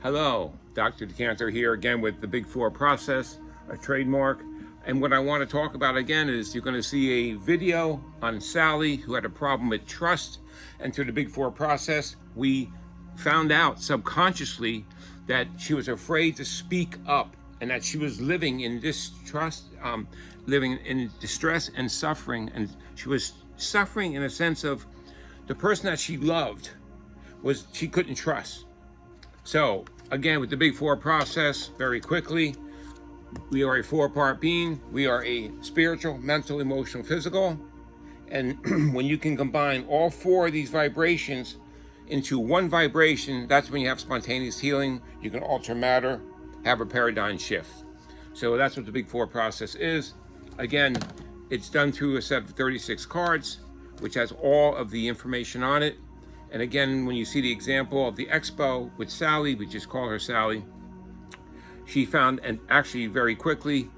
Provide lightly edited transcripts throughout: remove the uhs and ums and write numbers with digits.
Hello, Dr. Decanter here again with the Big Four process, a trademark. And what I want to talk about again is you're going to see a video on Sally who had a problem with trust. And through the Big Four process, we found out subconsciously that she was afraid to speak up and that she was living in distrust, living in distress and suffering. And she was suffering in a sense of the person that she loved was she couldn't trust. So again, with the Big Four process, very quickly, we are a four-part being. We are a spiritual, mental, emotional, physical. And when you can combine all four of these vibrations into one vibration, that's when you have spontaneous healing. You can alter matter, have a paradigm shift. So that's what the Big Four process is. Again, it's done through a set of 36 cards, which has all of the information on it. And again, when you see the example of the expo with Sally, we just call her Sally, she found, and actually very quickly,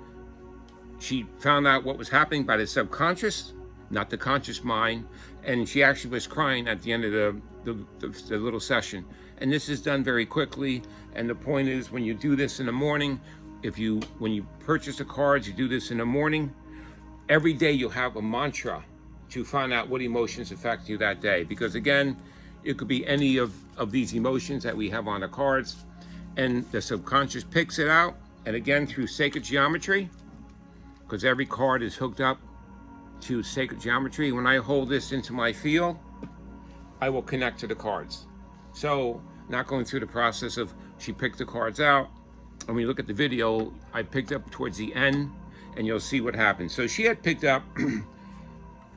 she found out what was happening by the subconscious, not the conscious mind. And she actually was crying at the end of the little session. And this is done very quickly. And the point is, when you do this in the morning, when you purchase the cards, you do this in the morning, every day you'll have a mantra to find out what emotions affect you that day. Because again, it could be any of these emotions that we have on the cards, and the subconscious picks it out. And again, through sacred geometry, because every card is hooked up to sacred geometry. When I hold this into my field, I will connect to the cards. So not going through the process of she picked the cards out. And when you look at the video, I picked up towards the end, and you'll see what happened. So she had picked up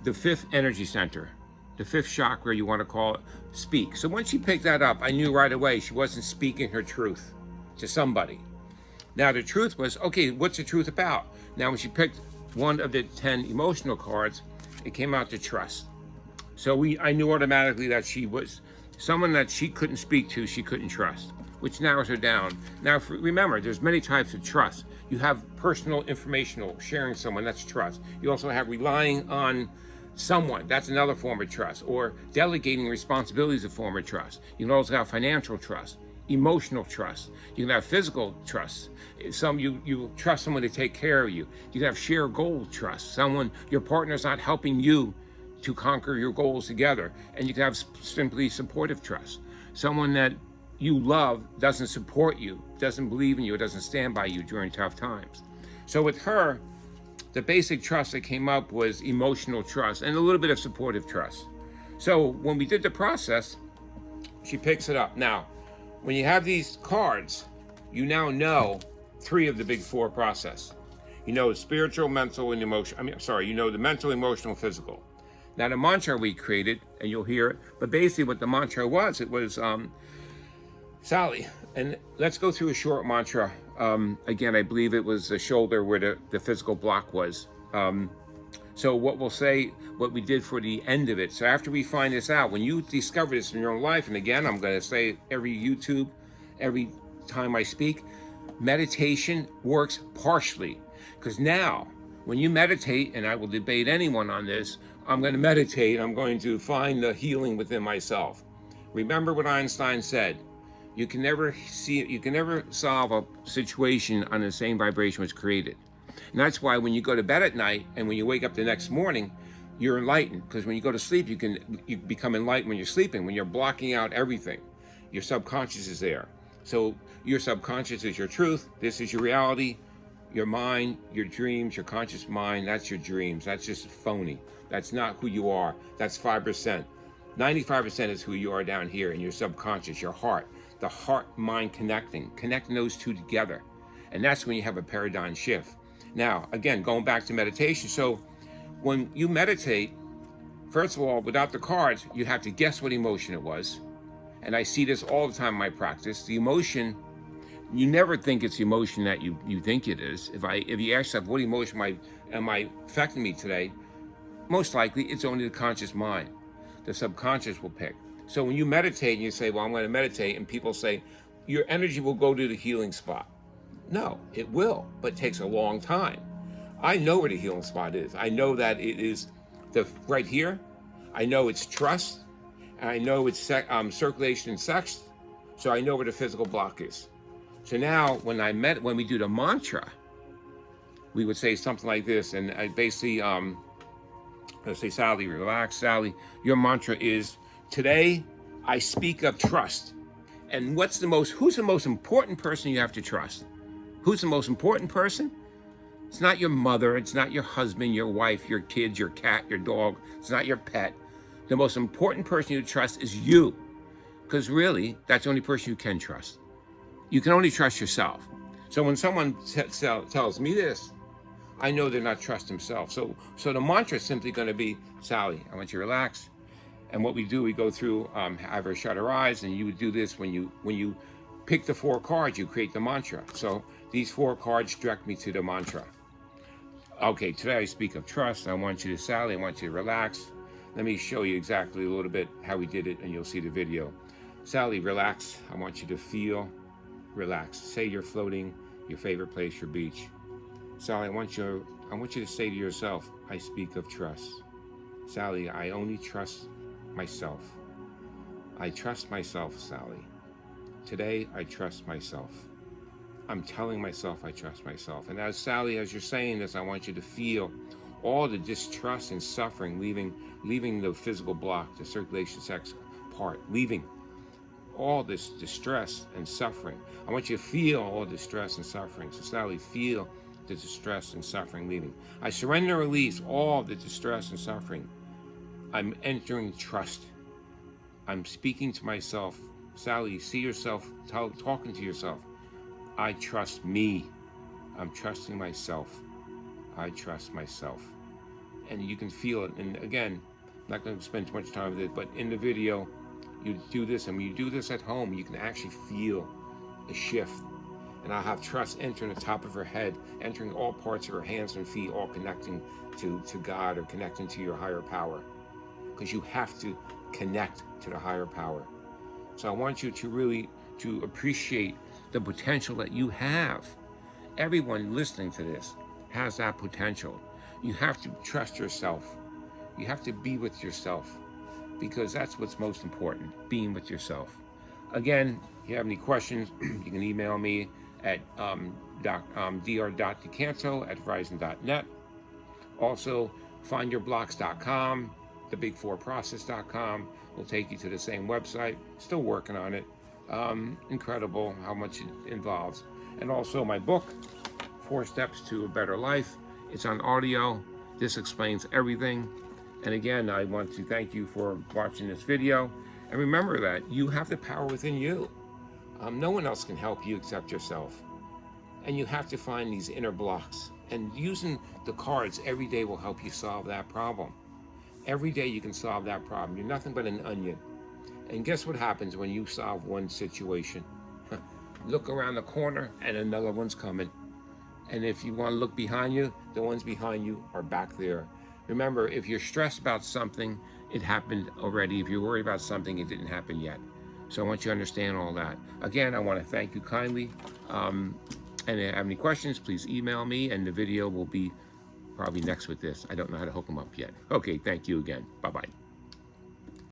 the fifth energy center, the fifth chakra, you want to call it, speak. So when she picked that up, I knew right away she wasn't speaking her truth to somebody. Now the truth was, okay, what's the truth about? Now when she picked one of the 10 emotional cards, it came out to trust. So I knew automatically that she was someone that she couldn't speak to, she couldn't trust, which narrows her down. Now remember, there's many types of trust. You have personal informational sharing someone, that's trust. You also have relying on someone, that's another form of trust, or delegating responsibilities, a form of trust. You can also have financial trust, emotional trust. You can have physical trust. You trust someone to take care of you. You can have shared goal trust. Your partner's not helping you to conquer your goals together. And you can have simply supportive trust. Someone that you love doesn't support you, doesn't believe in you, doesn't stand by you during tough times. So with her, the basic trust that came up was emotional trust and a little bit of supportive trust. So when we did the process, she picks it up. Now, when you have these cards, you now know 3 of the Big Four process. You know spiritual, mental, and emotional. You know the mental, emotional, physical. Now the mantra we created, and you'll hear it, but basically what the mantra was, it was Sally. And let's go through a short mantra. Again, I believe it was the shoulder where the physical block was. So what we'll say, what we did for the end of it. So after we find this out, when you discover this in your own life, and again, I'm going to say every time I speak, meditation works partially. Because now, when you meditate, and I will debate anyone on this, I'm going to meditate, I'm going to find the healing within myself. Remember what Einstein said. You can never solve a situation on the same vibration was created. And that's why when you go to bed at night and when you wake up the next morning, you're enlightened. Because when you go to sleep, you become enlightened when you're sleeping, when you're blocking out everything. Your subconscious is there. So your subconscious is your truth. This is your reality. Your mind, your dreams, your conscious mind, that's your dreams. That's just phony. That's not who you are. That's 5%. 95% is who you are down here in your subconscious, your heart. The heart-mind connecting those two together. And that's when you have a paradigm shift. Now, again, going back to meditation. So when you meditate, first of all, without the cards, you have to guess what emotion it was. And I see this all the time in my practice. The emotion, you never think it's the emotion that you think it is. If you ask yourself, what emotion am I affecting me today? Most likely, it's only the conscious mind. The subconscious will pick. So when you meditate and you say, well, I'm going to meditate, and people say, your energy will go to the healing spot. No, it will, but it takes a long time. I know where the healing spot is. I know that it is right here. I know it's trust, and I know it's circulation and sex. So I know where the physical block is. So now when we do the mantra, we would say something like this, and I basically, let's say, Sally, relax. Sally, your mantra is, today I speak of trust. And who's the most important person you have to trust? Who's the most important person? It's not your mother, it's not your husband, your wife, your kids, your cat, your dog. It's not your pet. The most important person you trust is you. Because really, that's the only person you can trust. You can only trust yourself. So when someone tells me this, I know they're not trusting themselves. So the mantra is simply going to be, Sally, I want you to relax. And what we do, we go through, have her shut her eyes, and you would do this when you pick the 4 cards, you create the mantra. So these 4 cards direct me to the mantra. Okay, today I speak of trust. I want you to, Sally, I want you to relax. Let me show you exactly a little bit how we did it, and you'll see the video. Sally, relax. I want you to feel relaxed. Say you're floating, your favorite place, your beach. Sally, I want you to say to yourself, I speak of trust. Sally, I only trust myself. I trust myself, Sally. Today, I trust myself. I'm telling myself I trust myself. And as Sally, as you're saying this, I want you to feel all the distrust and suffering leaving the physical block, the circulation sex part, leaving all this distress and suffering. I want you to feel all distress and suffering. So Sally, feel the distress and suffering leaving. I surrender and release all the distress and suffering. I'm entering trust. I'm speaking to myself. Sally, see yourself talking to yourself. I trust me. I'm trusting myself. I trust myself. And you can feel it. And again, I'm not going to spend too much time with it, but in the video, you do this, and when you do this at home, you can actually feel a shift. And I'll have trust entering the top of her head, entering all parts of her hands and feet, all connecting to God or connecting to your higher power. Because you have to connect to the higher power. So I want you to really appreciate the potential that you have. Everyone listening to this has that potential. You have to trust yourself. You have to be with yourself, because that's what's most important, being with yourself. Again, if you have any questions, you can email me at dr.decanto@verizon.net. Also, findyourblocks.com, thebig4process.com will take you to the same website. Still working on it. Incredible how much it involves. And also my book, 4 Steps to a Better Life. It's on audio. This explains everything. And again, I want to thank you for watching this video. And remember that you have the power within you. No one else can help you except yourself. And you have to find these inner blocks. And using the cards every day will help you solve that problem. Every day you can solve that problem. You're nothing but an onion. And guess what happens when you solve one situation? Look around the corner and another one's coming. And if you want to look behind you, the ones behind you are back there. Remember, if you're stressed about something, it happened already. If you're worried about something, it didn't happen yet. So I want you to understand all that. Again, I want to thank you kindly. And if you have any questions, please email me, and the video will be probably next with this. I don't know how to hook them up yet. Okay, thank you again. Bye-bye.